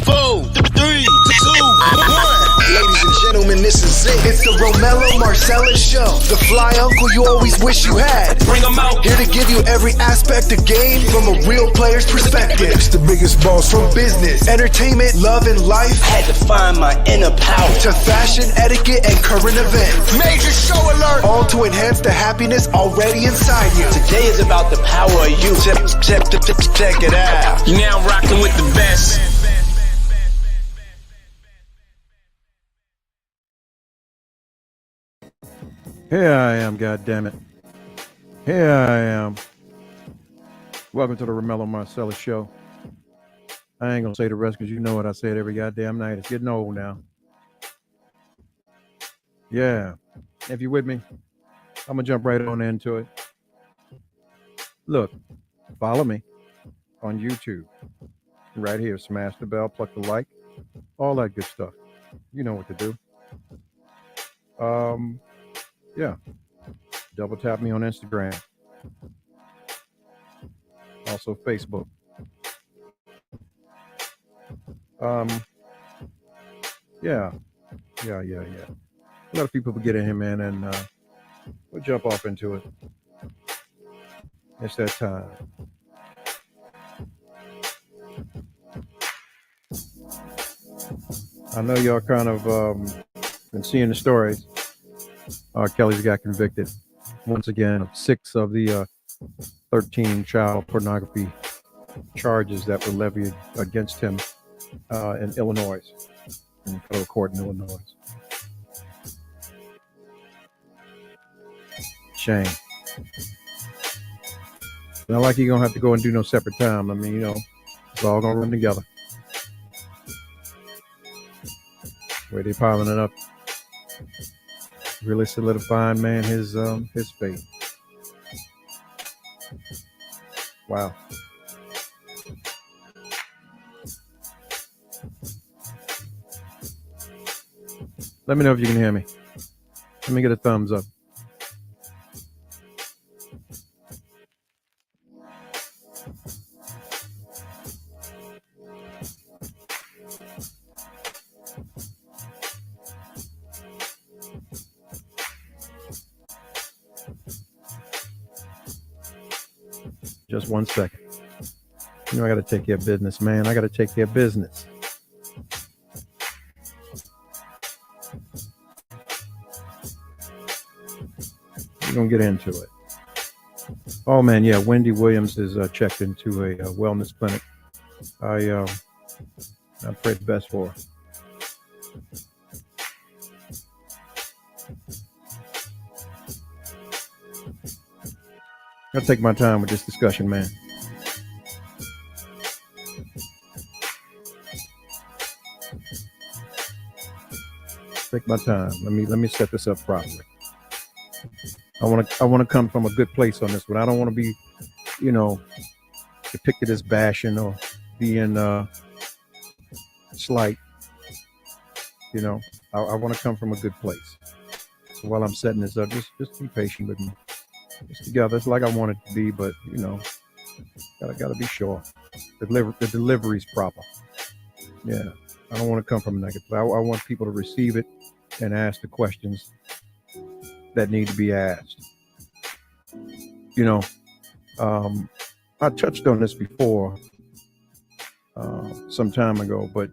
4, 3, 2, 1. Ladies and gentlemen, this is it. It's the Romello Marcellus Show. The fly uncle you always wish you had. Bring 'em out. Here to give you every aspect of game from a real player's perspective. It's the biggest boss from business, entertainment, love, and life. Had to find my inner power. To fashion, etiquette, and current events. Major show alert. All to enhance the happiness already inside you. Today is about the power of you. Check it out. You're now rocking with the best. Here I am, goddammit. Here I am. Welcome to the Romello Marcellus Show. I ain't gonna say the rest because you know what I say it every goddamn night. It's getting old now. Yeah. If you're with me, I'm gonna jump right on into it. Look, follow me on YouTube. Right here. Smash the bell, pluck the like, all that good stuff. You know what to do. Yeah. Double tap me on Instagram. Also Facebook. Yeah. Let a few people get in here, man, and we'll jump off into it. It's that time. I know y'all kind of been seeing the stories. Kelly's got convicted once again of 6 of the 13 child pornography charges that were levied against him in Illinois, in federal court in Illinois. Shame. Not like you're gonna have to go and do no separate time. I mean, you know, it's all gonna run together. Where they piling it up. Really solidifying, man, his fate. Wow. Let me know if you can hear me. Let me get a thumbs up. Just 1 second. You know I got to take care of business, man. I got to take care of business. We're going to get into it. Oh, man, yeah. Wendy Williams is checked into a wellness clinic. I pray the best for her. I'll take my time with this discussion, man. Take my time. Let me set this up properly. I want to come from a good place on this one. I don't want to be, you know, depicted as bashing or being slight. You know, I want to come from a good place. So while I'm setting this up, just be patient with me. It's together. It's like I want it to be, but you know, gotta be sure. The delivery's proper. Yeah, I don't want to come from a negative. I want people to receive it and ask the questions that need to be asked. You know, I touched on this before some time ago, but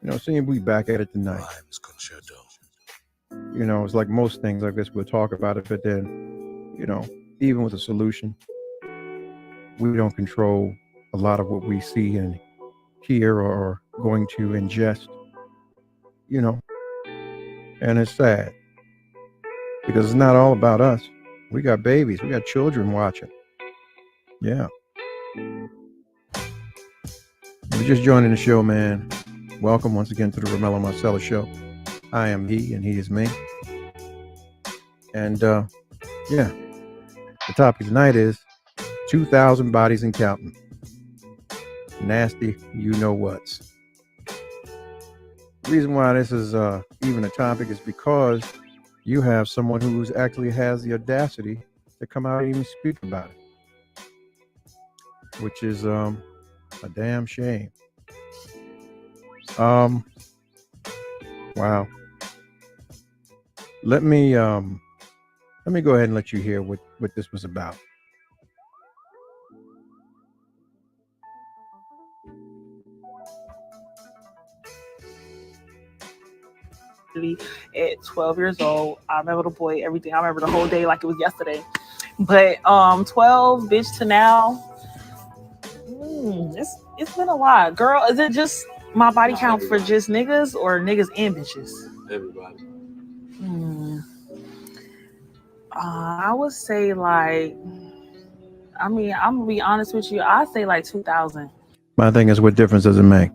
you know, seeing we back at it tonight. You know, it's like most things. I guess we'll talk about it, but then. You know, even with a solution, we don't control a lot of what we see and hear or are going to ingest, you know, and it's sad because it's not all about us. We got babies, we got children watching. Yeah. If you're just joining the show, man, welcome once again to the Romello Marcellus Show. I am he and he is me. And, yeah, the topic tonight is 2,000 bodies and counting. Nasty, you know what's. The reason why this is even a topic is because you have someone who actually has the audacity to come out and even speak about it, which is a damn shame. Wow. Let me go ahead and let you hear what this was about. At 12 years old, I remember the boy, everything. I remember the whole day like it was yesterday. But 12 bitch to now, it's been a lot. Girl, is it just my body count for just niggas or niggas and bitches? Everybody. I would say like, I mean, I'm gonna be honest with you. I say like 2,000. My thing is, what difference does it make?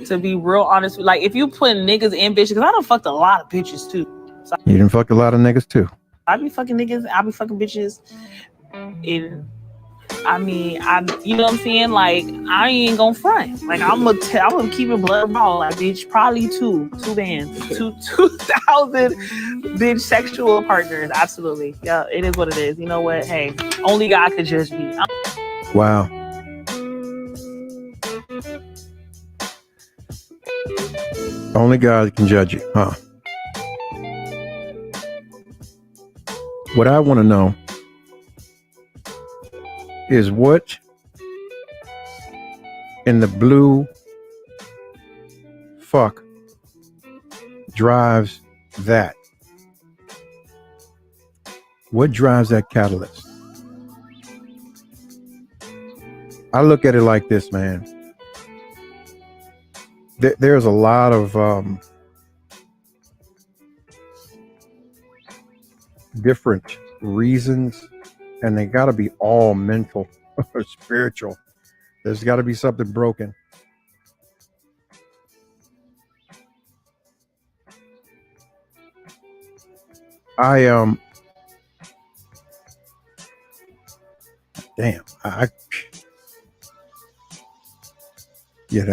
To be real honest, like if you put niggas and bitches, because I done fucked a lot of bitches too. So You done fucked a lot of niggas too. I be fucking niggas, I be fucking bitches. And I mean, you know what I'm saying? Like, I ain't gonna front. Like, I'm gonna keep it blood raw. Like, bitch, probably two bands, 2,000 bitch sexual partners. Absolutely, yeah, it is what it is. You know what? Hey, only God could judge me. Wow. Only God can judge you, huh? What I want to know is what in the blue fuck drives that? What drives that catalyst? I look at it like this, man. There's a lot of different reasons, and they got to be all mental or spiritual. There's got to be something broken. Damn, yeah,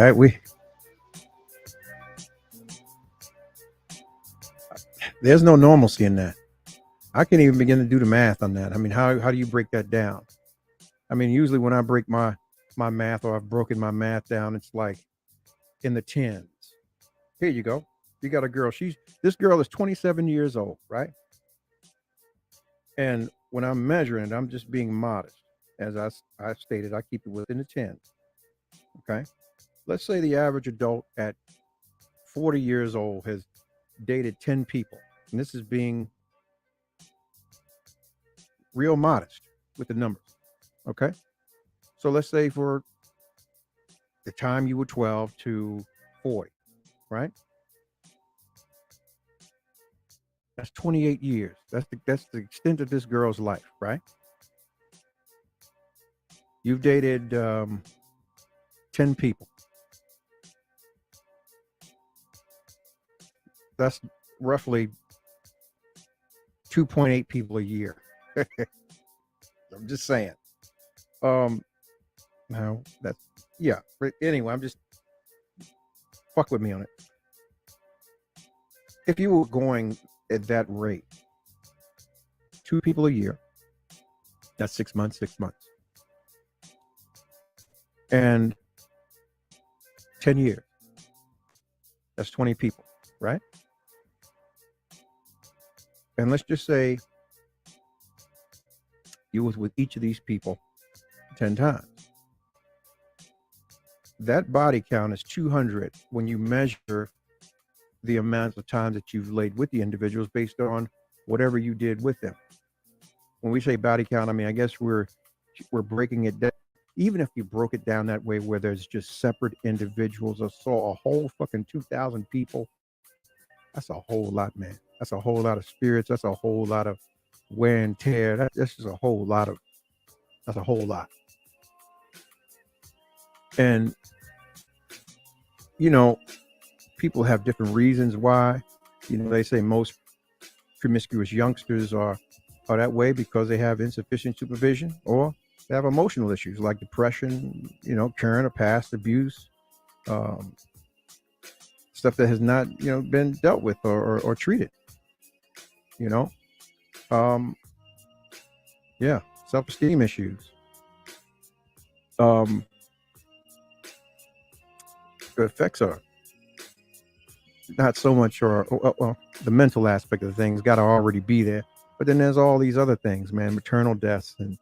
there's no normalcy in that. I can't even begin to do the math on that. I mean, how do you break that down? I mean, usually when I break my math, or I've broken my math down, it's like in the tens. Here you go. You got a girl. This girl is 27 years old, right? And when I'm measuring it, I'm just being modest. As I stated, I keep it within the 10s. Okay. Let's say the average adult at 40 years old has dated 10 people. And this is being real modest with the numbers. Okay. So let's say for the time you were 12 to 40, right? That's 28 years. That's the extent of this girl's life, right? You've dated 10 people. That's roughly 2.8 people a year. I'm just saying. No, that's, yeah. But anyway, I'm just, fuck with me on it. If you were going at that rate, 2 people a year, that's 6 months, 6 months. And 10 years, that's 20 people, right? And let's just say you was with each of these people 10 times. That body count is 200 when you measure the amount of time that you've laid with the individuals based on whatever you did with them. When we say body count, I mean, I guess we're breaking it down. Even if you broke it down that way, where there's just separate individuals, or saw a whole fucking 2,000 people, that's a whole lot, man. That's a whole lot of spirits. That's a whole lot of wear and tear. That's just a whole lot of, that's a whole lot. And, you know, people have different reasons why. You know, they say most promiscuous youngsters are that way because they have insufficient supervision, or they have emotional issues like depression, you know, current or past abuse, stuff that has not, you know, been dealt with or treated, you know. Yeah, self-esteem issues. effects are not so much, or well, the mental aspect of things got to already be there. But then there's all these other things, man, maternal deaths and,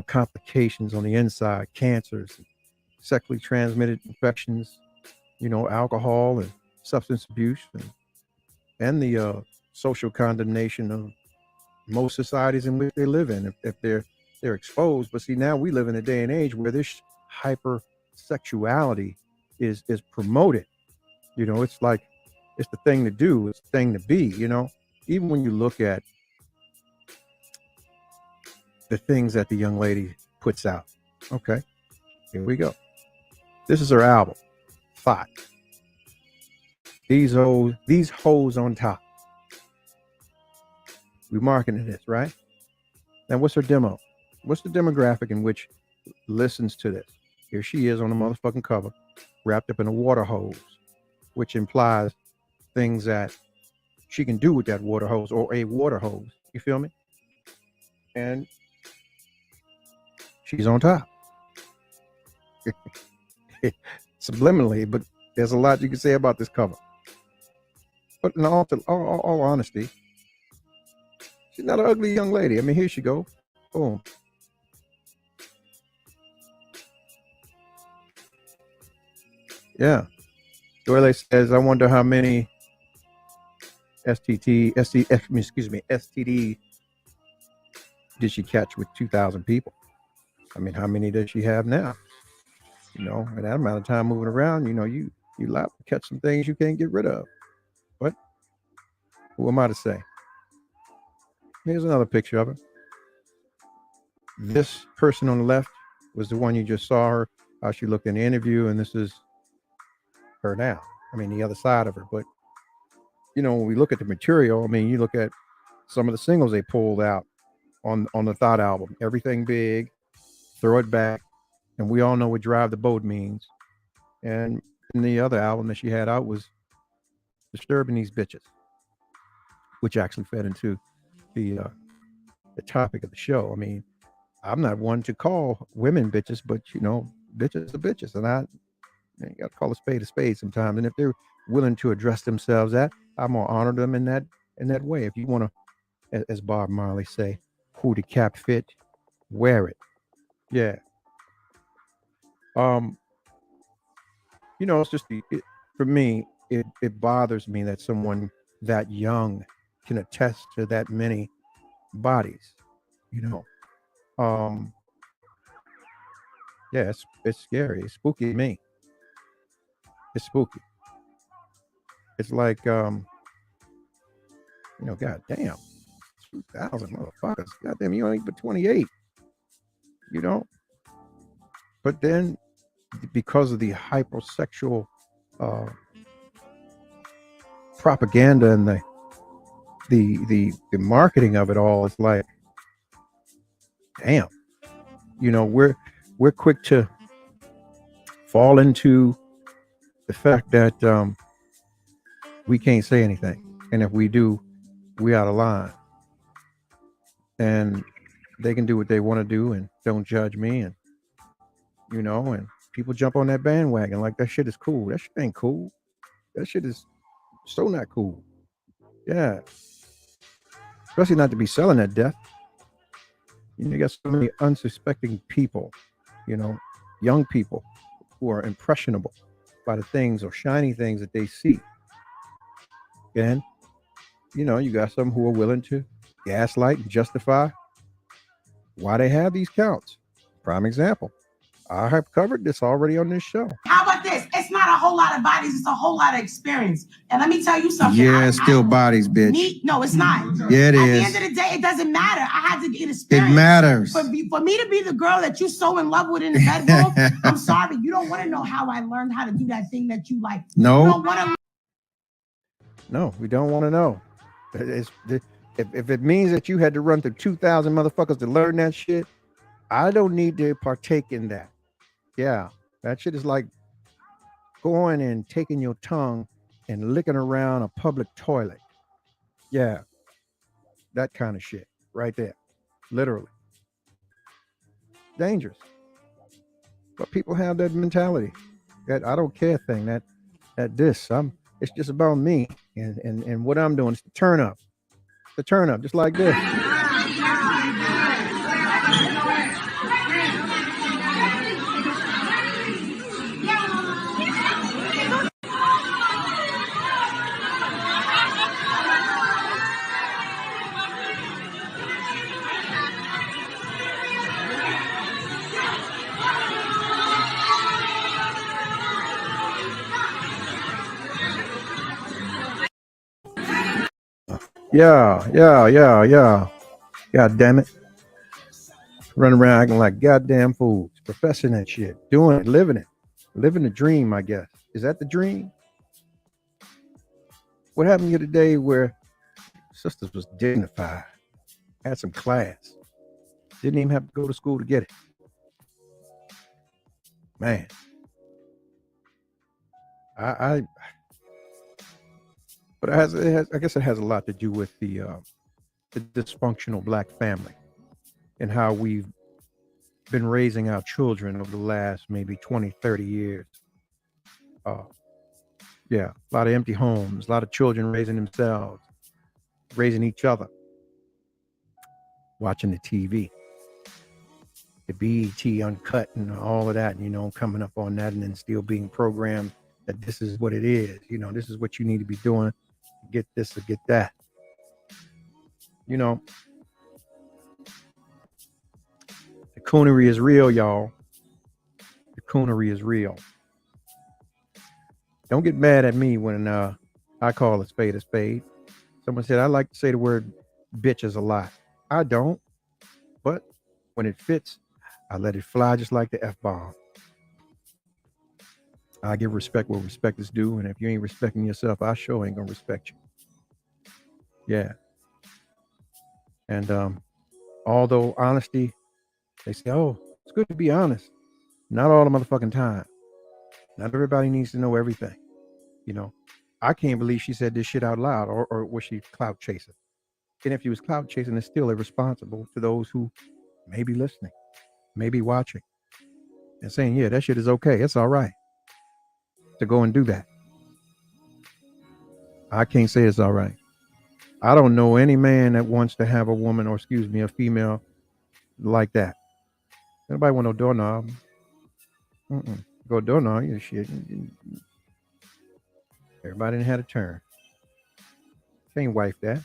complications on the inside, cancers, sexually transmitted infections, alcohol and substance abuse, and the social condemnation of most societies in which they live in, if they're exposed. But see, now we live in a day and age where this hypersexuality is promoted. It's like, it's the thing to do, it's the thing to be. Even when you look at the things that the young lady puts out. Okay, here we go. This is her album, Thought. These hoes on top. We marketing this, right? Now, what's her demo? What's the demographic in which listens to this? Here she is on the motherfucking cover, wrapped up in a water hose, which implies things that she can do with that water hose, or a water hose. You feel me? And she's on top. Subliminally, but there's a lot you can say about this cover. But in all honesty, she's not an ugly young lady. I mean, here she go. Boom. Yeah. Doyle says, I wonder how many STD did she catch with 2,000 people? I mean, how many does she have now? At that amount of time moving around, you liable to catch some things you can't get rid of. But who am I to say? Here's another picture of her. This person on the left was the one you just saw her, how she looked in the interview, and this is her now. I mean, the other side of her. But, when we look at the material, I mean, you look at some of the singles they pulled out on the Thought album. Everything Big, Throw It Back, and we all know what Drive the Boat means. And the other album that she had out was Disturbing These Bitches, which actually fed into the topic of the show. I mean, I'm not one to call women bitches, but bitches are bitches, and you got to call a spade sometimes. And if they're willing to address themselves, I'm gonna honor them in that way. If you want to, as Bob Marley say, who the cap fit, wear it. Yeah. It's just for me, it bothers me that someone that young can attest to that many bodies. Yeah, it's scary. It's spooky to me. It's spooky. It's like, God damn, 2,000 motherfuckers. God damn, you only but 28. But then, because of the hypersexual propaganda and the marketing of it all, it's like, damn. We're quick to fall into the fact that we can't say anything, and if we do, we out of line, and they can do what they want to do and don't judge me, and and people jump on that bandwagon like that shit is cool. That shit ain't cool. That shit is so not cool. Yeah, especially not to be selling that death. You got so many unsuspecting people, young people who are impressionable by the things or shiny things that they see. And, you got some who are willing to gaslight and justify why they have these counts. Prime example. I have covered this already on this show. How about this? It's not a whole lot of bodies. It's a whole lot of experience. And let me tell you something. Yeah, still bodies, bitch. No, it's not. Yeah, it is. At the end of the day, it doesn't matter. I had to get experience. It matters. For me to be the girl that you're so in love with in the bedroom, I'm sorry. You don't want to know how I learned how to do that thing that you like. No. You don't want to. No, we don't want to know. If it means that you had to run through 2,000 motherfuckers to learn that shit, I don't need to partake in that. Yeah, that shit is like going and taking your tongue and licking around a public toilet. Yeah, that kind of shit right there. Literally. Dangerous. But people have that mentality. That I don't care thing. That this. It's just about me and what I'm doing. It's the turn up. The turn up, just like this. Yeah. God damn it. Running around acting like goddamn fools, professing that shit, doing it, living the dream, I guess. Is that the dream? What happened here today where sisters was dignified, had some class, didn't even have to go to school to get it? Man, I but I guess it has a lot to do with the dysfunctional black family and how we've been raising our children over the last maybe 20, 30 years. Yeah, a lot of empty homes, a lot of children raising themselves, raising each other, watching the TV, the BET uncut and all of that, coming up on that and then still being programmed that this is what it is. This is what you need to be doing. Get this or get that. The coonery is real, y'all. The coonery is real. Don't get mad at me when I call a spade a spade. Someone said I like to say the word bitches a lot. I don't, but when it fits, I let it fly just like the F-bomb. I give respect where respect is due, and if you ain't respecting yourself, I sure ain't gonna respect you. Yeah. And although honesty, they say, oh, it's good to be honest. Not all the motherfucking time. Not everybody needs to know everything. I can't believe she said this shit out loud, or was she clout chasing? And if she was clout chasing, it's still irresponsible to those who may be listening, may be watching, and saying, yeah, that shit is okay. It's all right to go and do that. I can't say it's all right. I don't know any man that wants to have a woman, or excuse me, a female like that. Nobody want no doorknob. Go doorknob, you shit. Everybody done had a turn. Can't wife that.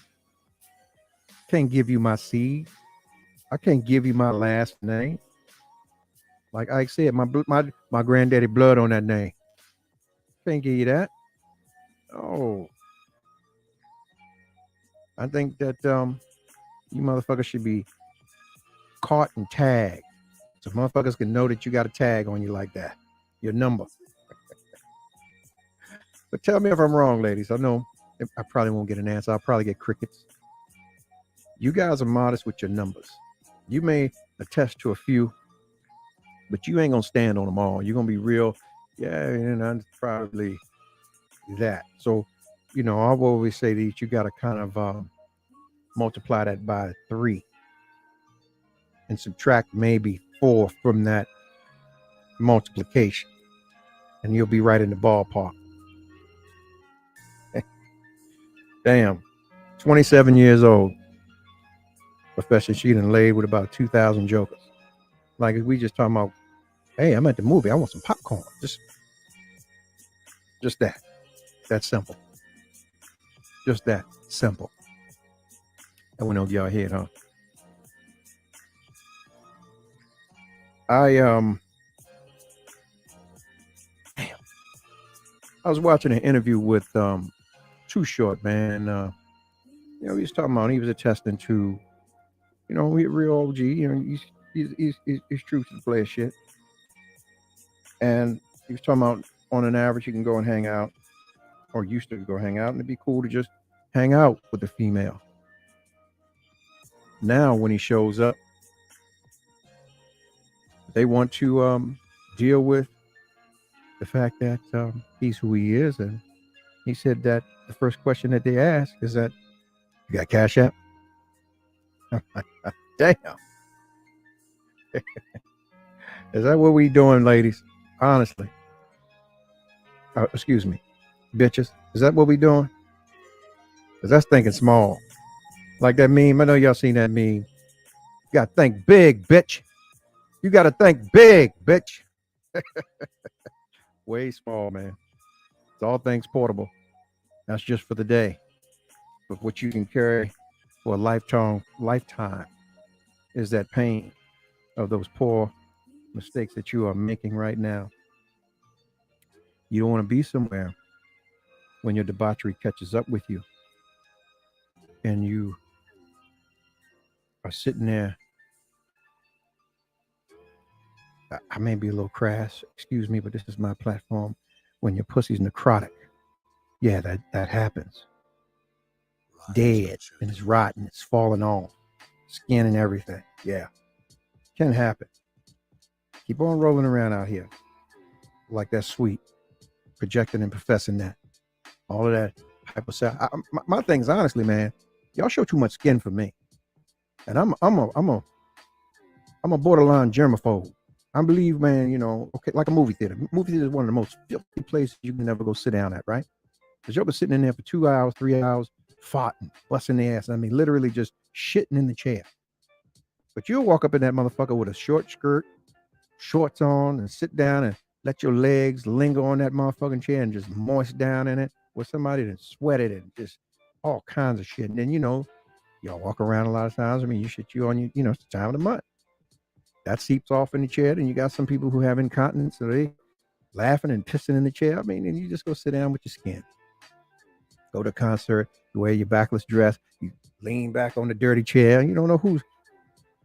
Can't give you my seed. I can't give you my last name. Like Ike said, my granddaddy blood on that name. Can't give you that. Oh. I think that you motherfuckers should be caught and tagged. So motherfuckers can know that you got a tag on you like that. Your number. But tell me if I'm wrong, ladies. I know I probably won't get an answer. I'll probably get crickets. You guys are modest with your numbers. You may attest to a few, but you ain't gonna stand on them all. You're gonna be real. Yeah, probably that. So, I'll always say that you got to kind of multiply that by 3 and subtract maybe 4 from that multiplication, and you'll be right in the ballpark. Damn, 27 years old. Professor, she done laid with about 2,000 jokers. Like, if we just talking about, hey, I'm at the movie, I want some popcorn. Just that. That's simple. Just that simple. I went over y'all head, huh? I was watching an interview with Too Short, man. He was talking about, he was attesting to, he real OG. He's true to the player shit. And he was talking about, on an average, you can go and hang out, or used to go hang out, and it'd be cool to just hang out with the female. Now, when he shows up, they want to deal with the fact that he's who he is. And he said that the first question that they ask is that, you got Cash App? Damn. Is that what we doing, ladies? Honestly. Excuse me, bitches. Is that what we doing? Because that's thinking small. Like that meme. I know y'all seen that meme. You got to think big, bitch. You got to think big, bitch. Way small, man. It's all things portable. That's just for the day. But what you can carry for a lifetime is that pain of those poor mistakes that you are making right now. You don't want to be somewhere when your debauchery catches up with you and you are sitting there. I may be a little crass, excuse me, but this is my platform. When your pussy's necrotic, yeah, that happens. Dead and it's rotten, it's falling off, skin and everything. Yeah, can happen. Keep on rolling around out here like that sweet, projecting and professing that. All of that hyper. My thing's honestly, man, y'all show too much skin for me, and I'm a borderline germaphobe. I believe, man, okay, like a movie theater. Movie theater is one of the most filthy places you can ever go sit down at, right? Because y'all been sitting in there for 2 hours, 3 hours, farting, busting the ass. I mean, literally just shitting in the chair. But you'll walk up in that motherfucker with a short skirt, shorts on, and sit down and let your legs linger on that motherfucking chair and just moist down in it with somebody that sweated and just all kinds of shit. And then, y'all walk around a lot of times. I mean, you shit you on you, it's the time of the month. That seeps off in the chair. And you got some people who have incontinence, so they laughing and pissing in the chair. I mean, and you just go sit down with your skin. Go to a concert, you wear your backless dress, you lean back on the dirty chair. You don't know who's.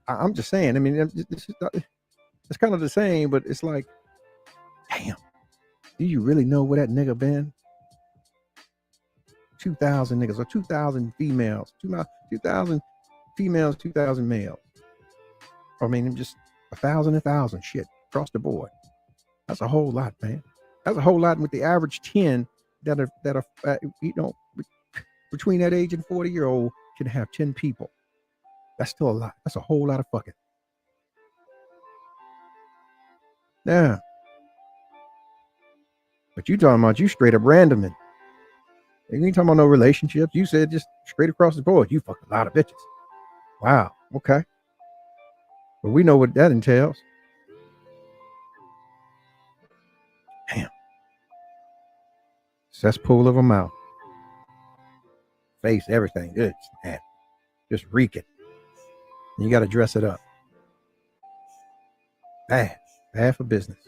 I'm just saying. I mean, it's kind of the same, but it's like, damn, do you really know where that nigga been? 2,000 niggas or 2,000 females, 2,000 females, 2,000 males. I mean, just 1,000 shit across the board. That's a whole lot, man. That's a whole lot with the average 10 that are between that age and 40-year-old can have 10 people. That's still a lot. That's a whole lot of fucking. Yeah. But you talking about you straight up randoming. You ain't talking about no relationships. You said just straight across the board. You fuck a lot of bitches. Wow. Okay. But we know what that entails. Damn. Cesspool of a mouth. Face, everything. Good. Man. Just reeking. And you got to dress it up. Bad. Bad for business.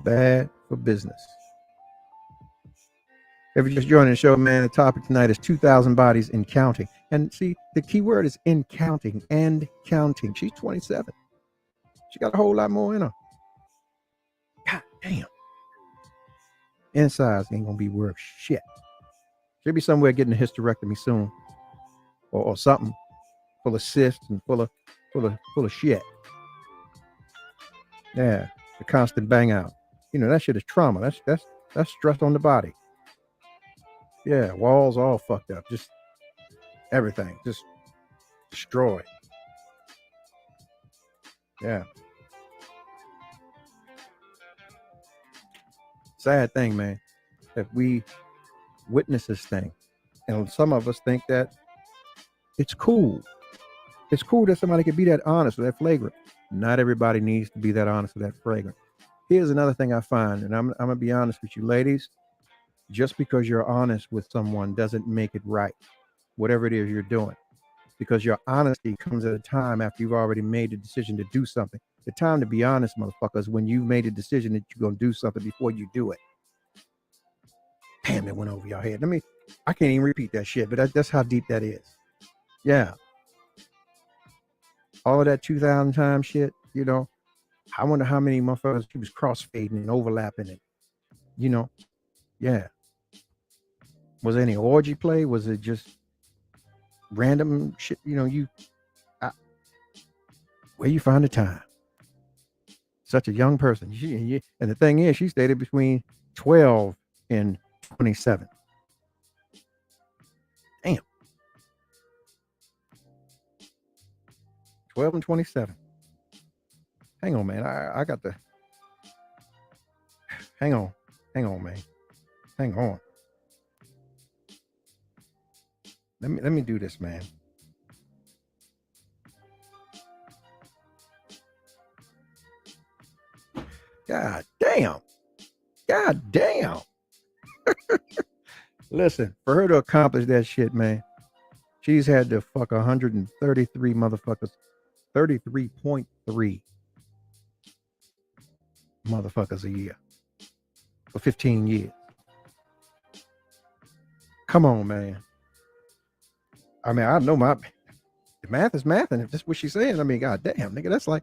Bad for business. If you're just joining the show, man, the topic tonight is 2,000 bodies in counting. And see, the key word is in counting and counting. She's 27. She got a whole lot more in her. God damn. Insides ain't going to be worth shit. She'll be somewhere getting a hysterectomy soon. Or something full of cysts and full of shit. Yeah. The constant bang out. That shit is trauma. That's stress on the body. Yeah, walls all fucked up. Just everything. Just destroyed. Yeah. Sad thing, man. If we witness this thing, and some of us think that it's cool. It's cool that somebody could be that honest or that flagrant. Not everybody needs to be that honest or that flagrant. Here's another thing I find, and I'm going to be honest with you, ladies. Just because you're honest with someone doesn't make it right, whatever it is you're doing. Because your honesty comes at a time after you've already made a decision to do something. The time to be honest, motherfuckers, when you've made a decision that you're going to do something before you do it. Damn, it went over your head. I can't even repeat that shit, but that's how deep that is. Yeah. All of that 2,000 times shit, I wonder how many motherfuckers he was crossfading and overlapping it. Yeah. Was there any orgy play? Was it just random shit? Where you find the time? Such a young person. And the thing is, she stated between 12 and 27. Damn. 12 and 27. Hang on, man. I got the. Hang on. Hang on, man. Hang on. Let me do this, man. God damn. God damn. Listen, for her to accomplish that shit, man, she's had to fuck 133 motherfuckers. 33.3 motherfuckers a year for 15 years. Come on, man. I mean, I know the math is math, and if that's what she's saying, I mean, god damn, nigga, that's like,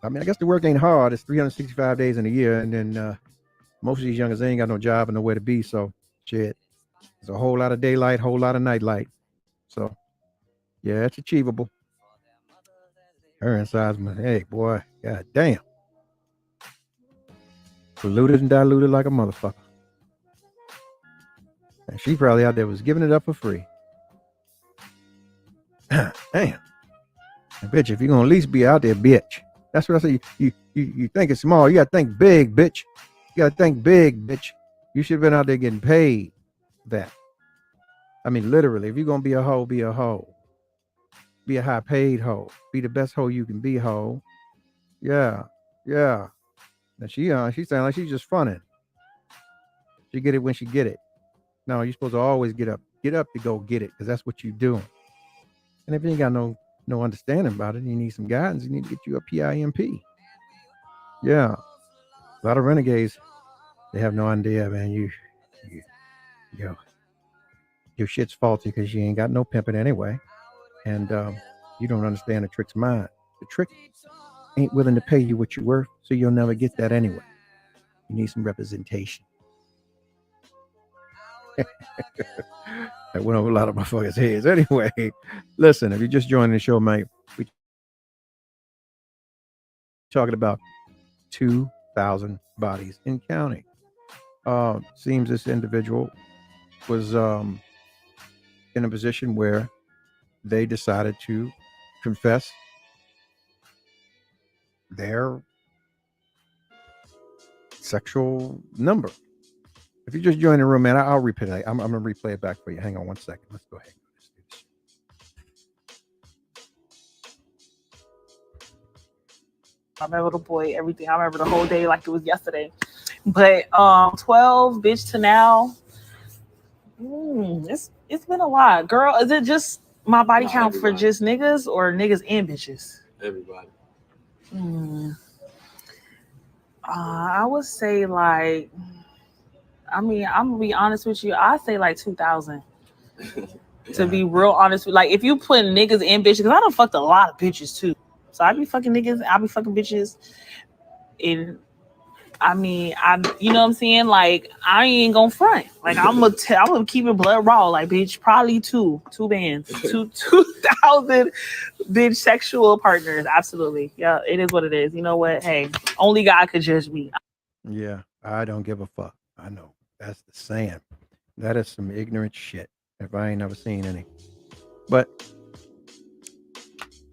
I mean, I guess the work ain't hard. It's 365 days in a year, and then most of these youngers ain't got no job and nowhere to be, so shit. There's a whole lot of daylight, whole lot of nightlight. So, yeah, it's achievable. Her inside's my, hey, boy, god damn. Polluted and diluted like a motherfucker. And she probably out there was giving it up for free. Damn. And bitch, if you're gonna at least be out there, bitch. That's what I say. You think it's small. You gotta think big, bitch. You gotta think big, bitch. You should have been out there getting paid that. I mean, literally, if you're gonna be a hoe, be a hoe. Be a high paid hoe. Be the best hoe you can be, hoe. Yeah. Yeah. Now she sound like she's just funning. She get it when she get it. No, you're supposed to always get up. Get up to go get it, because that's what you doing. And if you ain't got no understanding about it, you need some guidance, you need to get you a PIMP. Yeah. A lot of renegades, they have no idea, man. Your shit's faulty because you ain't got no pimping anyway. And you don't understand the trick's mind. The trick ain't willing to pay you what you're worth, so you'll never get that anyway. You need some representation. That went over a lot of motherfuckers' heads. Anyway, listen, if you're just joining the show, mate, we talking about 2,000 bodies in counting. Seems this individual was in a position where they decided to confess their sexual number. If you just join the room, man, I'll replay it. I'm going to replay it back for you. Hang on one second. Let's go ahead. I remember the boy, everything. I remember the whole day like it was yesterday. But 12, bitch, to now. It's been a lot. Girl, is it just my body count for just niggas or niggas and bitches? Everybody. I would say like, I mean, I'm gonna be honest with you. I say like 2,000. To be real honest with, like, if you put niggas and bitches, because I done fucked a lot of bitches too. So I be fucking niggas, I be fucking bitches, and I mean, you know what I'm saying? Like, I ain't gonna front. Like, I'm gonna keep it blood raw. Like, bitch, probably two bands, 2,000 bitch sexual partners. Absolutely, yeah, it is what it is. You know what? Hey, only God could judge me. Yeah, I don't give a fuck. I know that's the saying. That is some ignorant shit. If I ain't never seen any, but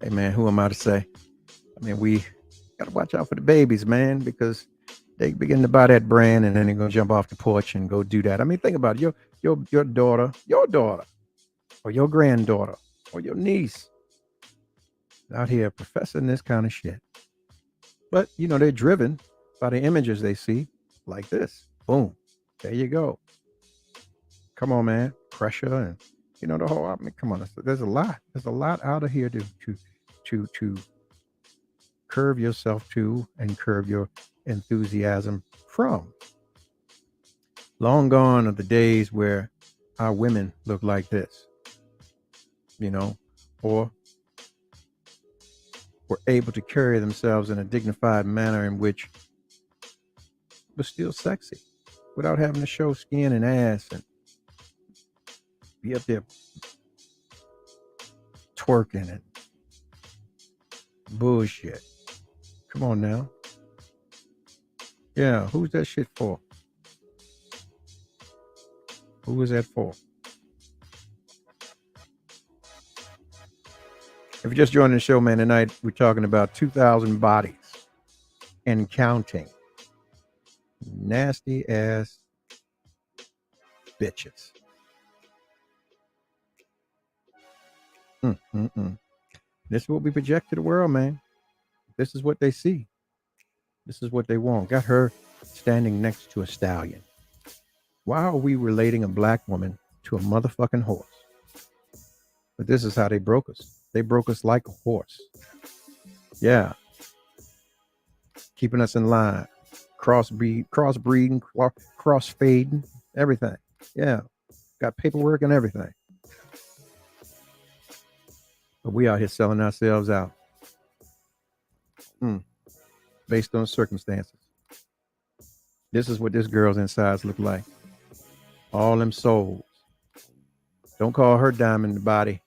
hey, man, who am I to say? I mean, we gotta watch out for the babies, man, because they begin to buy that brand and then they're gonna jump off the porch and go do that. I mean, think about it. Your daughter, or your granddaughter, or your niece out here professing this kind of shit. But you know, they're driven by the images they see, like this. Boom. There you go. Come on, man. Pressure and you know the whole. I mean, come on. There's a lot. There's a lot out of here to curve yourself to and curve your enthusiasm from. Long gone are the days where our women look like this, you know, or were able to carry themselves in a dignified manner in which was still sexy without having to show skin and ass and be up there twerking and bullshit. Come on now. Yeah, who's that shit for? Who is that for? If you're just joining the show, man, tonight we're talking about 2,000 bodies and counting. Nasty ass bitches. This is what we project to the world, man. This is what they see. This is what they want. Got her standing next to a stallion. Why are we relating a black woman to a motherfucking horse? But this is how they broke us. They broke us like a horse. Yeah. Keeping us in line. Crossbreeding, crossfading, everything. Yeah. Got paperwork and everything. But we out here selling ourselves out. Based on circumstances. This is what this girl's insides look like. All them souls. Don't call her diamond the body.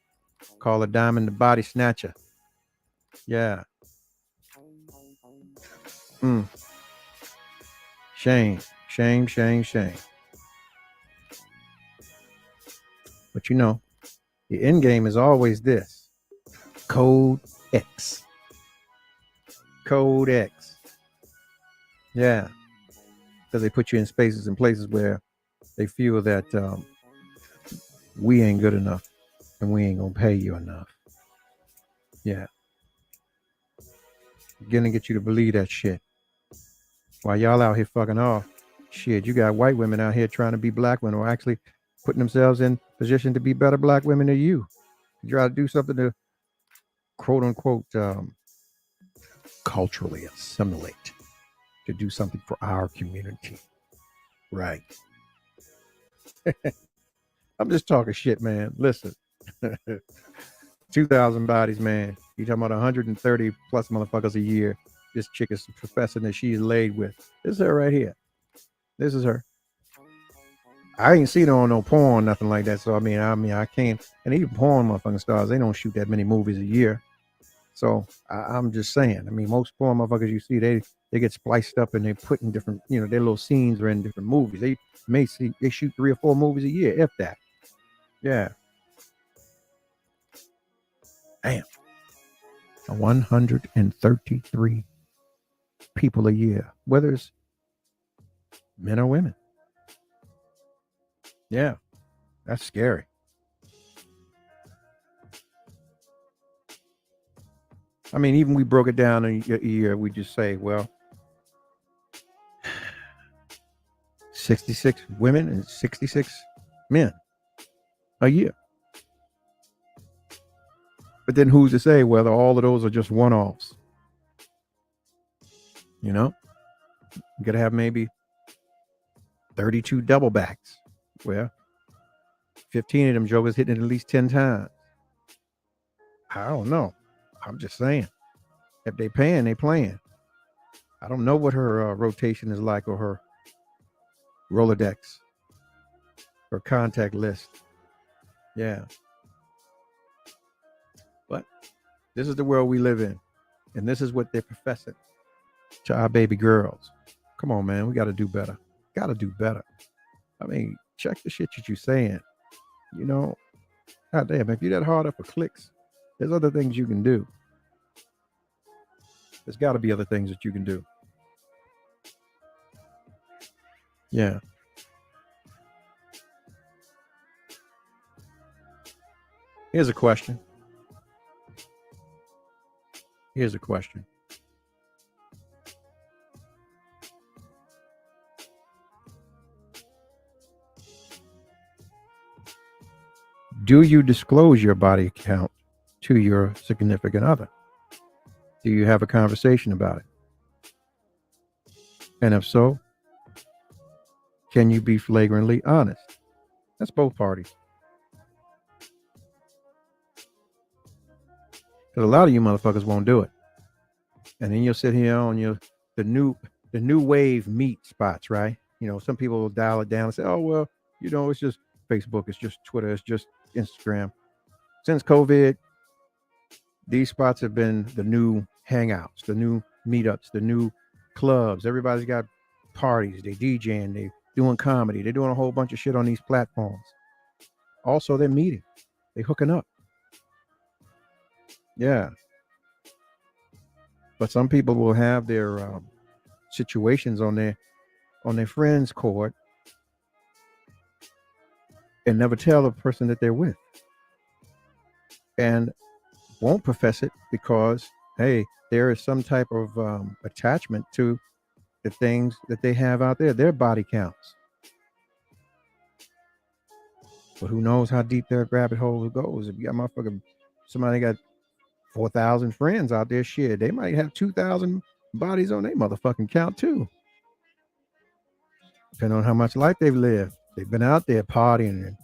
Call her diamond the body snatcher. Yeah. Shame. Shame, shame, shame. But you know, the end game is always this. Code X. Code X. Yeah. Because they put you in spaces and places where they feel that we ain't good enough and we ain't gonna pay you enough. Yeah. Gonna get you to believe that shit. While y'all out here fucking off, shit, you got white women out here trying to be black women or actually putting themselves in position to be better black women than you. You try to do something to quote unquote culturally assimilate, to do something for our community. Right. I'm just talking shit, man. Listen. 2,000 bodies, man. You talking about 130 plus motherfuckers a year. This chick is professing that she's laid with. This is her right here. This is her. I ain't seen her on no porn, nothing like that. So I mean, I can't. And even porn motherfucking stars, they don't shoot that many movies a year. So I'm just saying. I mean, most porn motherfuckers you see, they get spliced up and they put in different, their little scenes are in different movies. They shoot 3 or 4 movies a year, if that. Yeah. Damn. 133 people a year, whether it's men or women. Yeah, that's scary. I mean, even we broke it down in a year, we just say, well, 66 women and 66 men a year. But then who's to say whether all of those are just one-offs? You got to have maybe 32 double backs. Well, 15 of them jokers hitting it at least 10 times. I don't know. I'm just saying. If they paying, they playing. I don't know what her rotation is like or her Rolodex, her contact list. Yeah. But this is the world we live in. And this is what they're professing to our baby girls. Come on, man. We got to do better. Got to do better. I mean, check the shit that you're saying. God damn, if you're that hard up for clicks, there's other things you can do. There's got to be other things that you can do. Yeah. Here's a question. Do you disclose your body count to your significant other? Do you have a conversation about it? And if so, can you be flagrantly honest? That's both parties. Because a lot of you motherfuckers won't do it. And then you'll sit here on the new wave meat spots, right? Some people will dial it down and say, oh, well, it's just Facebook, it's just Twitter, it's just Instagram. Since COVID, these spots have been the new hangouts, the new meetups, the new clubs. Everybody's got parties. They DJing, they doing comedy, they're doing a whole bunch of shit on these platforms. Also, they're meeting, they hooking up. Yeah. But some people will have their situations on there on their friend's cord and never tell the person that they're with, and won't profess it because, hey, there is some type of attachment to the things that they have out there, their body counts. But who knows how deep their rabbit hole goes? If you got motherfucking somebody got 4,000 friends out there, shit, they might have 2,000 bodies on their motherfucking count too. Depending on how much life they've lived. They've been out there partying and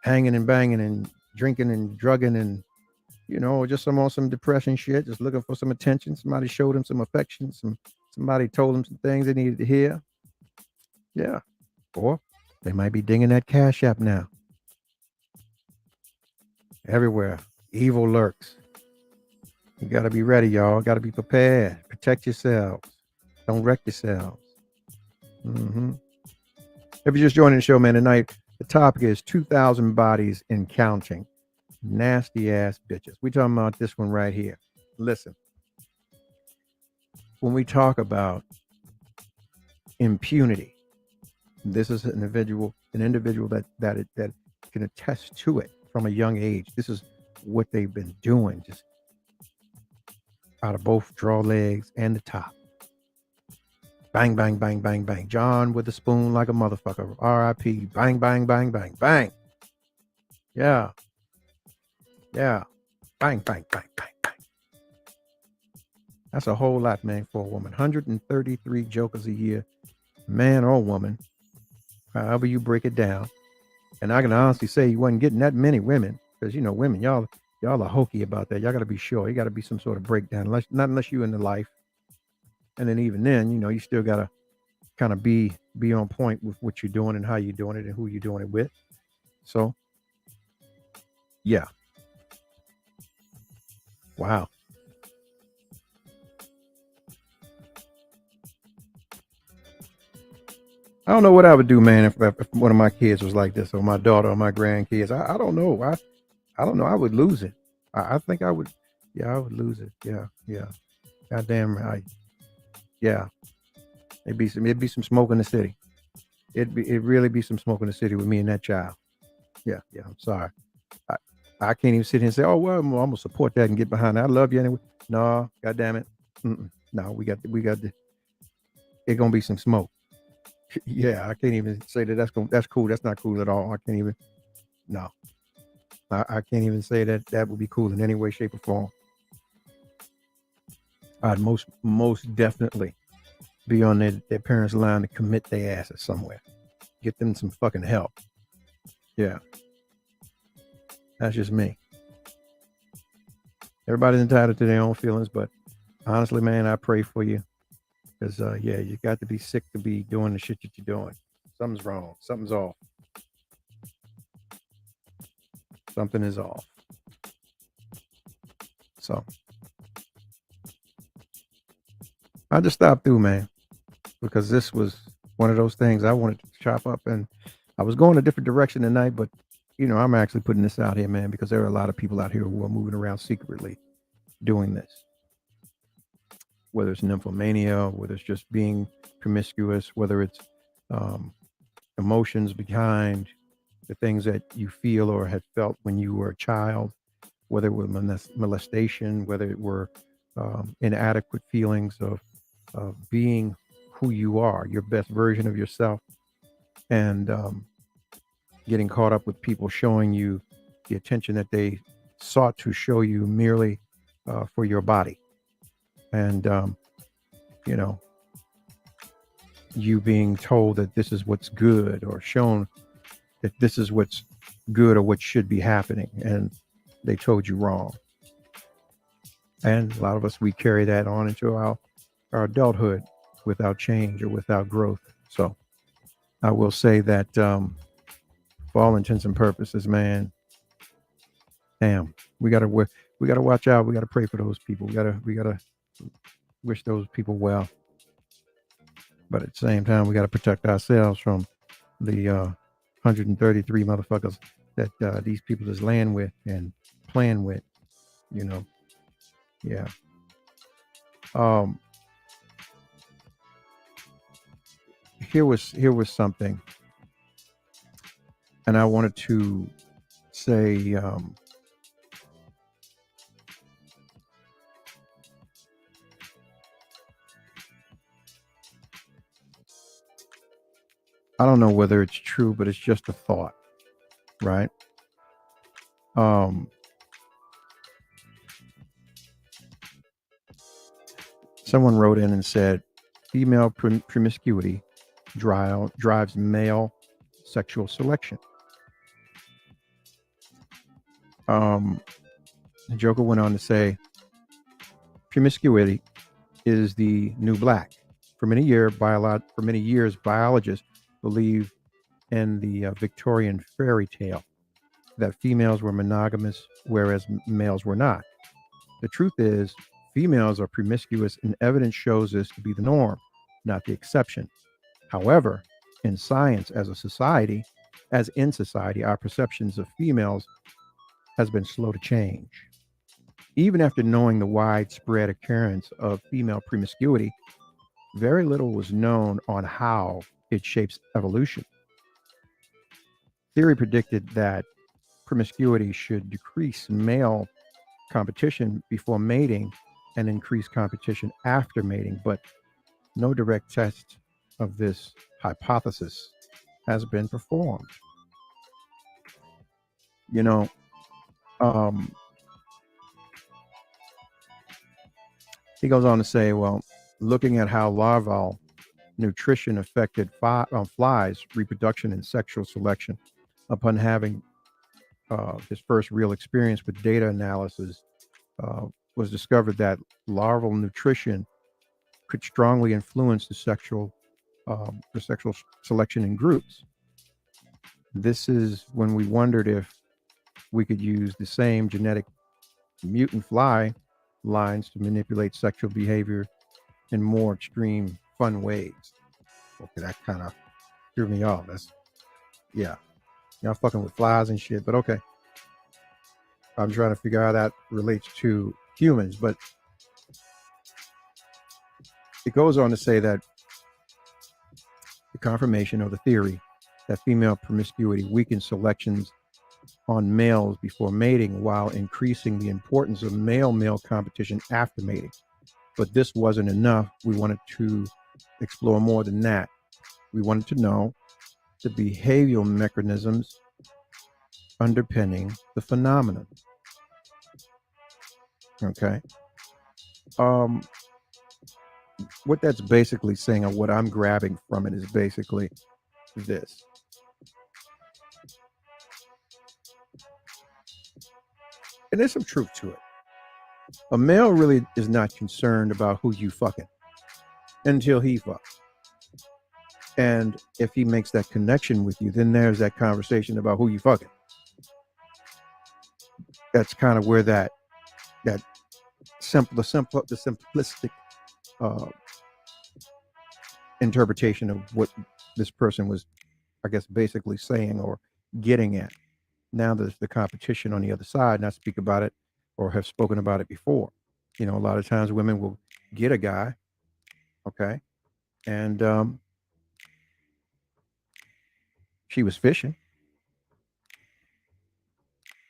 hanging and banging and drinking and drugging and, you know, just some on some depression shit, just looking for some attention. Somebody showed them some affection. Somebody told them some things they needed to hear. Yeah. Or they might be dinging that Cash App now. Everywhere. Evil lurks. You got to be ready, y'all. Got to be prepared. Protect yourselves. Don't wreck yourselves. If you're just joining the show, man, tonight, the topic is 2,000 bodies and counting. Nasty ass bitches. We talking about this one right here. Listen. When we talk about impunity, this is an individual that can attest to it from a young age. This is what they've been doing, just out of both draw legs and the top. Bang, bang, bang, bang, bang. John with the spoon like a motherfucker. R.I.P. Bang, bang, bang, bang, bang. Yeah. Yeah. Bang, bang, bang, bang, bang. That's a whole lot, man, for a woman. 133 jokers a year, man or woman, however you break it down. And I can honestly say you wasn't getting that many women, because, you know, women, y'all are hokey about that. Y'all got to be sure. You got to be some sort of breakdown, not unless you in the life. And then even then, you know, you still got to kind of be on point with what you're doing and how you're doing it and who you're doing it with. So, yeah. Wow. I don't know what I would do, man, if one of my kids was like this, or my daughter or my grandkids. I don't know. I don't know. I would lose it. I think I would. Yeah, I would lose it. Yeah. Goddamn right. Yeah. It'd be some smoke in the city. It'd really be some smoke in the city with me and that child. Yeah. I'm sorry. I can't even sit here and say, oh well, I'm gonna support that and get behind that. I love you anyway. No, goddamn it. No, we got it's gonna be some smoke. Yeah, I can't even say that's cool. That's not cool at all. I can't even. No, I can't even say that would be cool in any way, shape, or form. I'd most definitely be on their parents' line to commit their asses somewhere. Get them some fucking help. Yeah. That's just me. Everybody's entitled to their own feelings, but honestly, man, I pray for you. Because, yeah, you got to be sick to be doing the shit that you're doing. Something's wrong. Something's off. Something is off. So, I just stopped through, man, because this was one of those things I wanted to chop up. And I was going a different direction tonight, but, you know, I'm actually putting this out here, man, because there are a lot of people out here who are moving around secretly doing this. Whether it's nymphomania, whether it's just being promiscuous, whether it's emotions behind the things that you feel or had felt when you were a child, whether it was molestation, whether it were inadequate feelings of being who you are, your best version of yourself, and getting caught up with people showing you the attention that they sought to show you merely for your body. And, you know, you being told that this is what's good, or shown that this is what's good or what should be happening, and they told you wrong. And a lot of us, we carry that on into our adulthood without change or without growth. So I will say that for all intents and purposes, man, damn, we gotta watch out. We gotta pray for those people. We gotta wish those people well, but at the same time, we got to protect ourselves from the 133 motherfuckers that these people is laying with and playing with, you know. Yeah. here was something, and I wanted to say, I don't know whether it's true, but it's just a thought, right? Someone wrote in and said, female promiscuity drives male sexual selection. The Joker went on to say, promiscuity is the new black. For many years, biologists believed in the Victorian fairy tale that females were monogamous, whereas males were not. The truth is, females are promiscuous, and evidence shows this to be the norm, not the exception. However, in science, as in society, our perceptions of females has been slow to change. Even after knowing the widespread occurrence of female promiscuity, very little was known on how it shapes evolution. Theory predicted that promiscuity should decrease male competition before mating and increase competition after mating, but no direct test of this hypothesis has been performed. You know, he goes on to say, well, looking at how larval nutrition affected flies' reproduction and sexual selection, upon having his first real experience with data analysis, was discovered that larval nutrition could strongly influence the sexual selection in groups. This is when we wondered if we could use the same genetic mutant fly lines to manipulate sexual behavior in more extreme, fun ways. Okay, that kind of threw me off. Yeah, y'all fucking with flies and shit, but okay. I'm trying to figure out how that relates to humans, but it goes on to say that the confirmation of the theory that female promiscuity weakens selections on males before mating while increasing the importance of male-male competition after mating. But this wasn't enough. We wanted to explore more than that. We wanted to know the behavioral mechanisms underpinning the phenomenon. Okay. What that's basically saying, or what I'm grabbing from it, is basically this. And there's some truth to it. A male really is not concerned about who you fucking until he fucks. And if he makes that connection with you, then there's that conversation about who you fucking. That's kind of where the simplistic interpretation of what this person was, I guess, basically saying or getting at. Now there's the competition on the other side, and I speak about it or have spoken about it before. You know, a lot of times women will get a guy, okay, and she was fishing,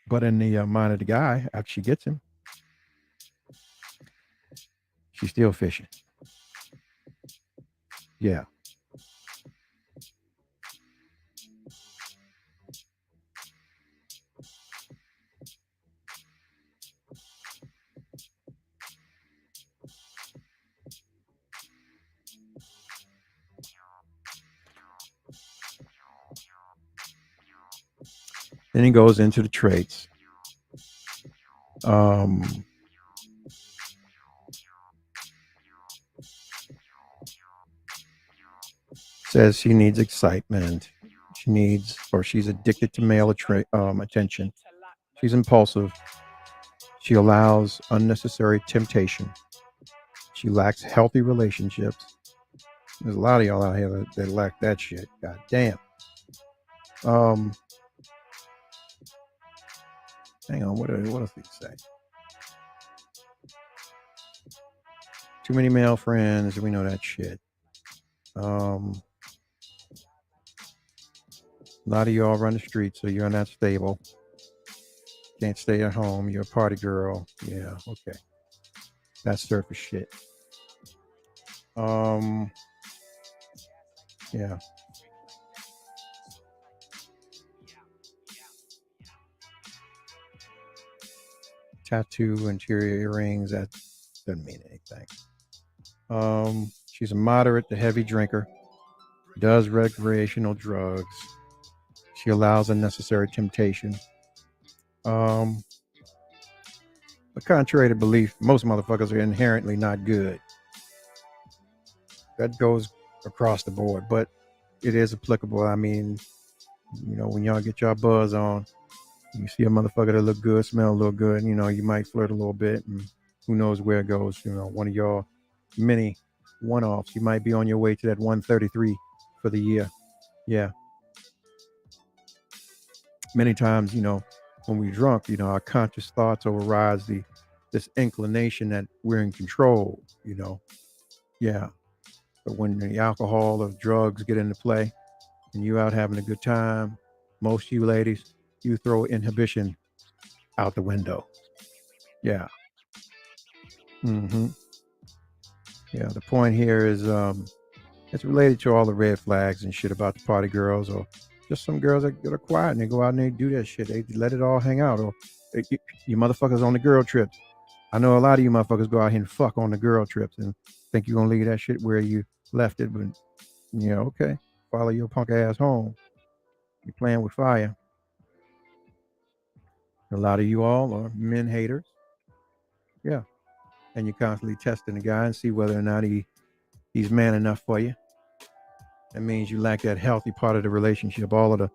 but in the mind of the guy, after she gets him, she's still fishing. Yeah. Then he goes into the traits. Says she needs excitement. She's addicted to male attention. She's impulsive. She allows unnecessary temptation. She lacks healthy relationships. There's a lot of y'all out here that lack that shit. God damn. Hang on, what else did he say? Too many male friends. We know that shit. A lot of y'all run the streets, so you're not stable. Can't stay at home. You're a party girl. Yeah, okay. That's surface shit. Yeah. Tattoo, interior earrings, that doesn't mean anything. She's a moderate to heavy drinker, does recreational drugs. She allows unnecessary temptation. But contrary to belief, most motherfuckers are inherently not good. That goes across the board, but it is applicable. I mean, when y'all get y'all buzz on, you see a motherfucker that look good, smell a little good, you might flirt a little bit, and who knows where it goes. One of y'all many one-offs. You might be on your way to that 133 for the year. Yeah. Many times, when we're drunk, our conscious thoughts overrides this inclination that we're in control, Yeah. But when the alcohol or drugs get into play and you out having a good time, most of you ladies, you throw inhibition out the window. Yeah. Mm-hmm. Yeah. The point here is it's related to all the red flags and shit about the party girls, or just some girls that are quiet and they go out and they do that shit. They let it all hang out. Or you motherfuckers on the girl trips. I know a lot of you motherfuckers go out here and fuck on the girl trips and think you're going to leave that shit where you left it. But, okay. Follow your punk ass home. You're playing with fire. A lot of you all are men haters. Yeah. And you're constantly testing the guy and see whether or not he's man enough for you. That means you lack that healthy part of the relationship. All of the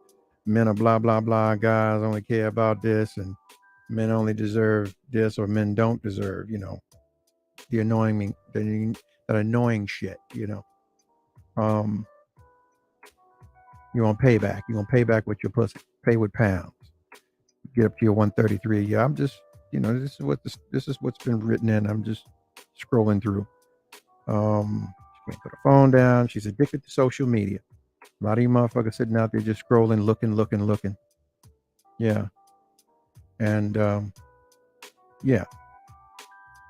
men are blah, blah, blah. Guys only care about this, and men only deserve this, or men don't deserve, the that annoying shit, You want payback. You want payback with your pussy. Pay with pounds. Get up to your 133. Yeah, I'm just, this is what's been written in. I'm just scrolling through. She can't put her phone down. She's addicted to social media. A lot of you motherfuckers sitting out there just scrolling, looking. Yeah. And yeah.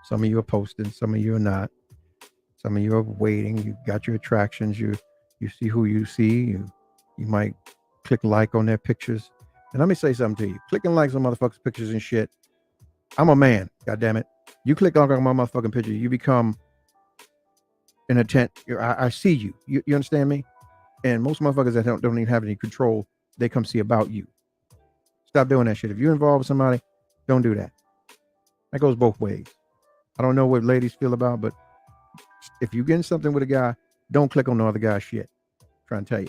Some of you are posting, some of you are not. Some of you are waiting. You got your attractions. You see who you see. You might click like on their pictures. And let me say something to you. Clicking likes on motherfuckers' pictures and shit. I'm a man. God damn it. You click like on my motherfucking picture, you become an intent. I see you. You understand me? And most motherfuckers that don't even have any control, they come see about you. Stop doing that shit. If you're involved with somebody, don't do that. That goes both ways. I don't know what ladies feel about, but if you're getting something with a guy, don't click on the other guy's shit. I'm trying to tell you.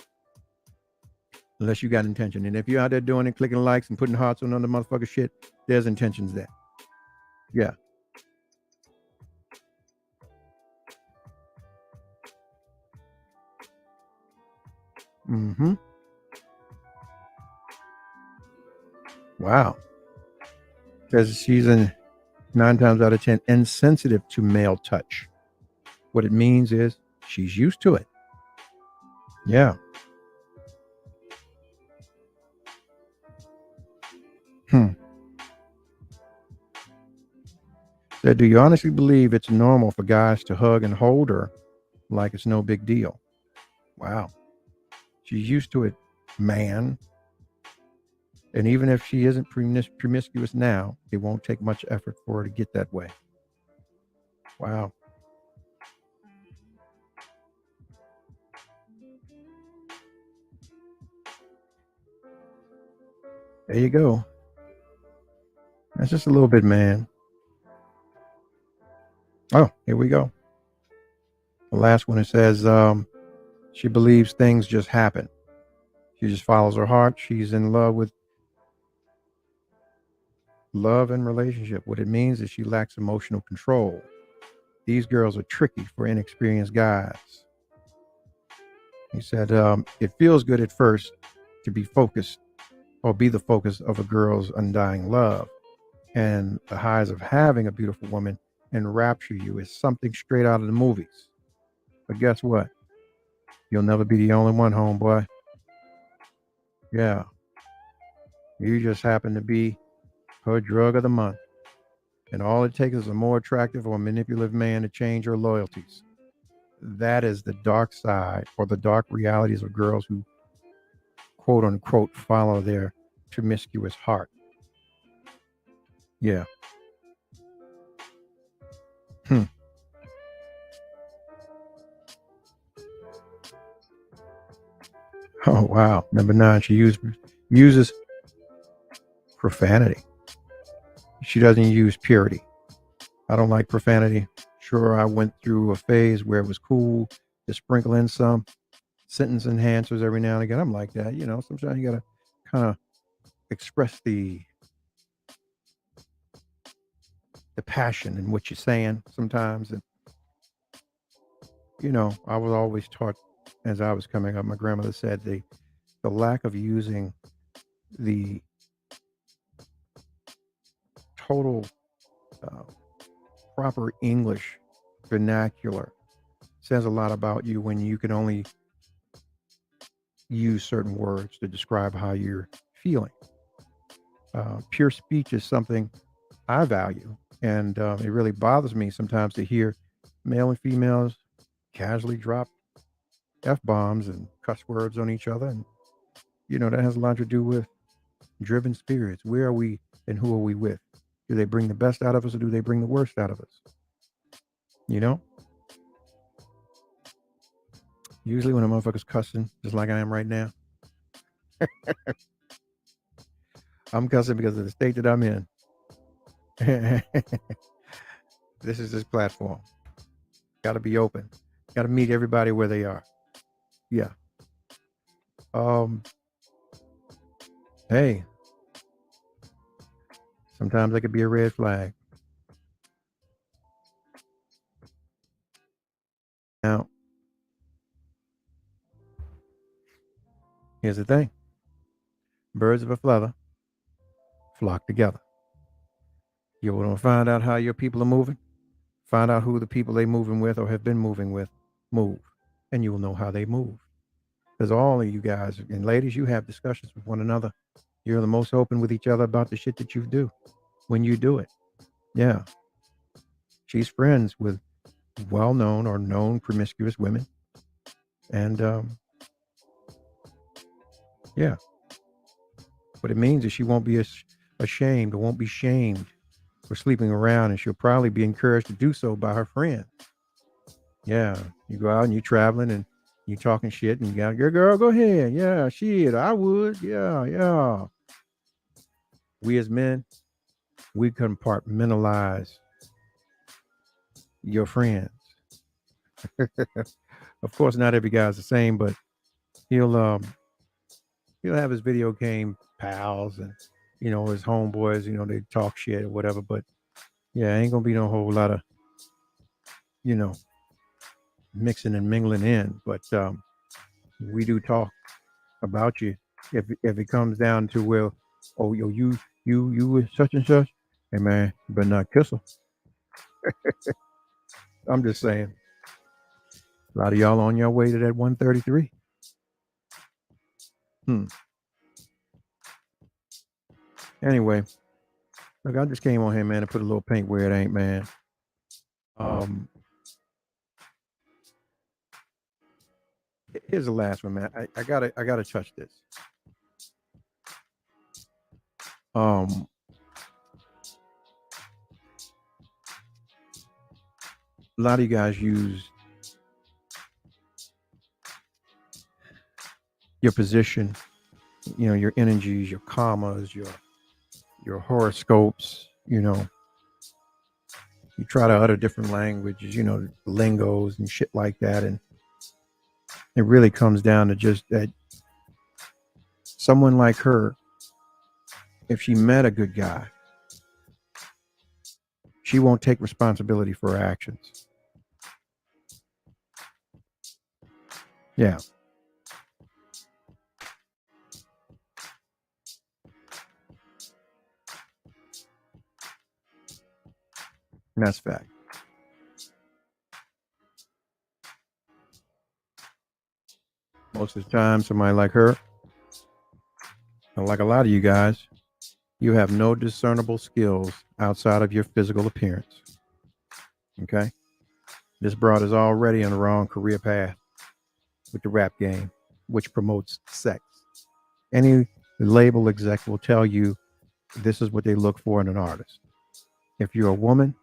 Unless you got intention. And if you're out there doing it, clicking likes and putting hearts on other motherfucker shit, there's intentions there. Yeah. Mm-hmm. Wow. Because she's 9 times out of 10 insensitive to male touch. What it means is she's used to it. Yeah. Said, do you honestly believe it's normal for guys to hug and hold her like it's no big deal? Wow. She's used to it, man. And even if she isn't promiscuous now, it won't take much effort for her to get that way. Wow. There you go. That's just a little bit, man. Oh, here we go. The last one, it says, she believes things just happen. She just follows her heart. She's in love with love and relationship. What it means is she lacks emotional control. These girls are tricky for inexperienced guys. He said, it feels good at first to be focused or be the focus of a girl's undying love. And the highs of having a beautiful woman enrapture you is something straight out of the movies. But guess what? You'll never be the only one, homeboy. Yeah. You just happen to be her drug of the month. And all it takes is a more attractive or manipulative man to change her loyalties. That is the dark side or the dark realities of girls who, quote unquote, follow their promiscuous heart. Yeah. Hmm. Oh, wow. Number 9, she uses profanity. She doesn't use purity. I don't like profanity. Sure, I went through a phase where it was cool to sprinkle in some sentence enhancers every now and again. I'm like that. Sometimes you got to kind of express the passion in what you're saying sometimes. And, I was always taught as I was coming up, my grandmother said the lack of using the total uh, proper English vernacular says a lot about you when you can only use certain words to describe how you're feeling. Pure speech is something I value, and it really bothers me sometimes to hear male and females casually drop f bombs and cuss words on each other, and that has a lot to do with driven spirits. Where are we, and who are we with? Do they bring the best out of us, or do they bring the worst out of us? Usually when a motherfucker's cussing, just like I am right now, I'm cussing because of the state that I'm in. This is this platform. Got to be open. Got to meet everybody where they are. Yeah. Hey, sometimes that could be a red flag. Now, here's the thing. Birds of a feather flock together. You want to find out how your people are moving? Find out who the people they moving with or have been moving with move, and you will know how they move. Because all of you guys and ladies, you have discussions with one another. You're the most open with each other about the shit that you do when you do it. Yeah. She's friends with well-known or known promiscuous women. And yeah. What it means is she won't be ashamed or won't be shamed for sleeping around, and she'll probably be encouraged to do so by her friends. Yeah. You go out and you traveling and you talking shit and you got your girl, go ahead. Yeah, shit, I would. Yeah, yeah. We as men, we compartmentalize your friends. Of course, not every guy's the same, but he'll have his video game pals and his homeboys. They talk shit or whatever. But yeah, ain't gonna be no whole lot of mixing and mingling in. But we do talk about you if it comes down to, well, oh, you was such and such. Hey man, you better not kiss her. I'm just saying. A lot of y'all on your way to that 133. Anyway, look, I just came on here, man, to put a little paint where it ain't, man. Here's the last one, man. I gotta touch this. A lot of you guys use your position, your energies, your karmas, your horoscopes, you try to utter different languages, lingos and shit like that. And it really comes down to just that someone like her, if she met a good guy, she won't take responsibility for her actions. Yeah. And that's fact. Most of the time, somebody like her, And like a lot of you guys, you have no discernible skills outside of your physical appearance. Okay? This broad is already on the wrong career path with the rap game, which promotes sex. Any label exec will tell you this is what they look for in an artist. If you're a woman,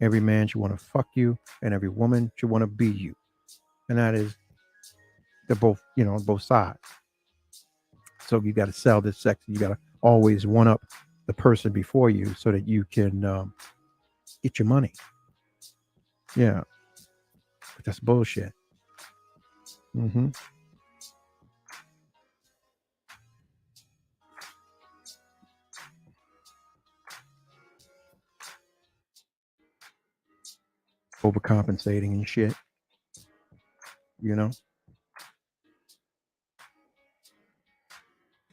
every man should want to fuck you, and every woman should want to be you. And that is they're both, both sides. So you got to sell this sex. You got to always one up the person before you so that you can get your money. Yeah. But that's bullshit. Mm-hmm. Overcompensating and shit.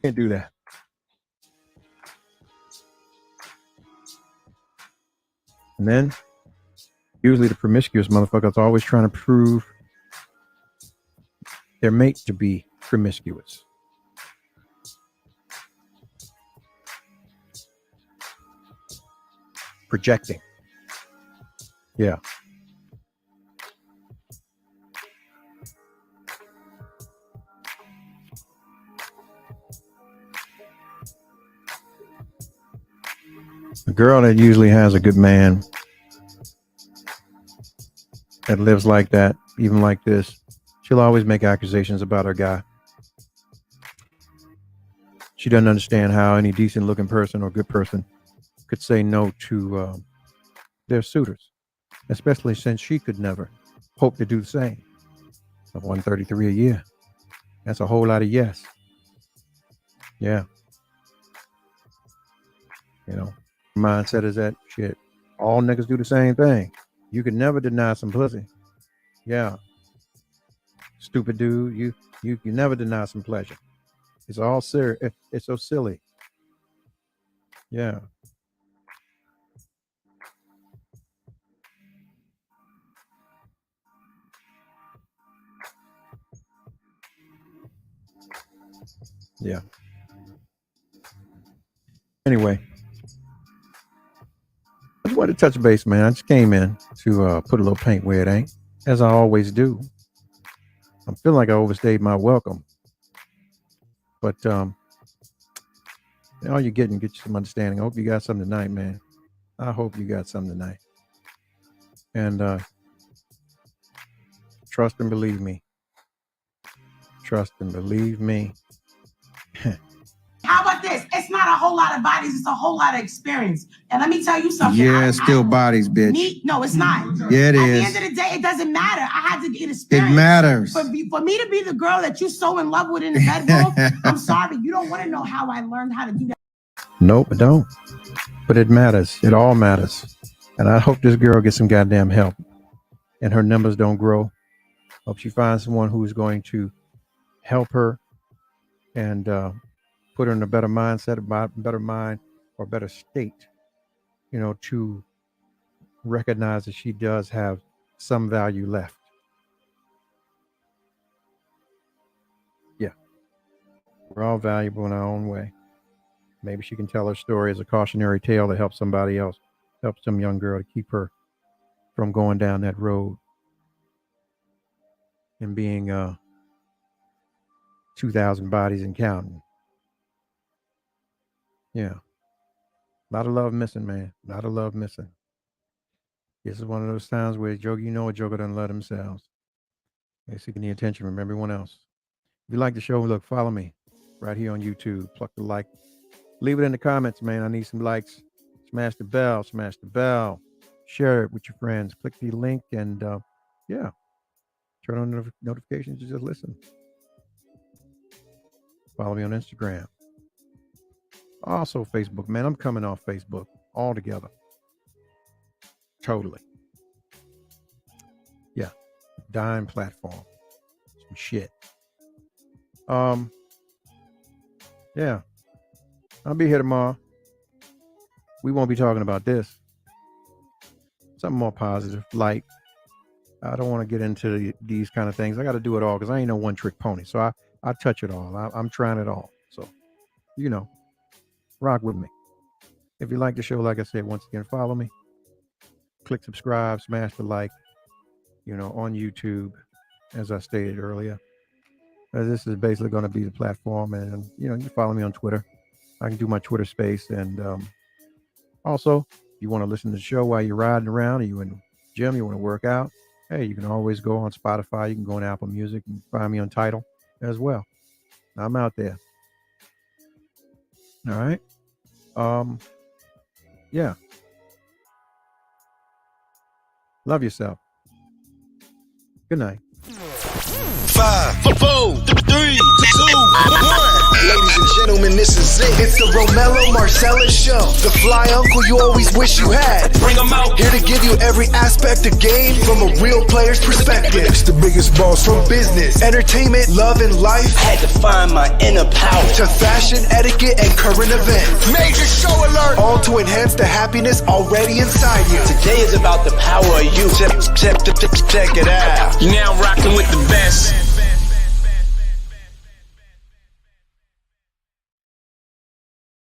Can't do that. And then usually the promiscuous motherfuckers always trying to prove their mate to be promiscuous. Projecting. Yeah. A girl that usually has a good man that lives like that, even like this, she'll always make accusations about her guy. She doesn't understand how any decent looking person or good person could say no to their suitors, especially since she could never hope to do the same. Of $133 a year. That's a whole lot of yes. Yeah. Mindset is that shit. All niggas do the same thing. You can never deny some pussy. Yeah. Stupid dude, you never deny some pleasure. It's all serious. It's so silly. Yeah. Yeah. Anyway, I just wanted to touch base, man. I just came in to put a little paint where it ain't, as I always do. I'm feeling like I overstayed my welcome. But all you're getting, get you some understanding. I hope you got something tonight, man. I hope you got something tonight. And trust and believe me. Trust and believe me. How about this? It's not a whole lot of bodies. It's a whole lot of experience. And let me tell you something. Yeah, it's still bodies, bitch. No, it's not. Yeah, it is. At the end of the day, it doesn't matter. I had to get experience. It matters. For me to be the girl that you're so in love with in the bedroom, I'm sorry. You don't want to know how I learned how to do that. Nope, I don't. But it matters. It all matters. And I hope this girl gets some goddamn help and her numbers don't grow. Hope she finds someone who's going to help her and put her in a better mindset, better mind, or better state, to recognize that she does have some value left. Yeah. We're all valuable in our own way. Maybe she can tell her story as a cautionary tale to help somebody else, help some young girl to keep her from going down that road and being 2,000 bodies and counting. Yeah. A lot of love missing, man. A lot of love missing. This is one of those times where a joker doesn't love themselves. They're seeking the attention from everyone else. If you like the show, look, follow me right here on YouTube. Pluck the like. Leave it in the comments, man. I need some likes. Smash the bell. Share it with your friends. Click the link and turn on notifications to just listen. Follow me on Instagram. Also Facebook, man. I'm coming off Facebook altogether. Totally. Yeah. Dime platform. Some shit. Yeah. I'll be here tomorrow. We won't be talking about this. Something more positive, light. I don't want to get into these kind of things. I got to do it all because I ain't no one trick pony. So I touch it all. I'm trying it all. So you know, rock with me. If you like the show, like I said, once again, follow me. Click subscribe, smash the like, you know, on YouTube, as I stated earlier. This is basically going to be the platform, and, you know, you follow me on Twitter. I can do my Twitter space, and also, if you want to listen to the show while you're riding around, or you're in the gym, you want to work out, hey, you can always go on Spotify. You can go on Apple Music and find me on Tidal as well. I'm out there. All right. Yeah. Love yourself. Good night. 5, 4, 3, 2, 1. Ladies and gentlemen, this is it. It's the Romello Marcellus Show. The fly uncle you always wish you had. Bring 'em out. Here to give you every aspect of game from a real player's perspective. It's the biggest balls from business, entertainment, love, and life. Had to find my inner power. To fashion, etiquette, and current events. Major show alert. All to enhance the happiness already inside you. Today is about the power of you. Check it out. You're now rocking with the best.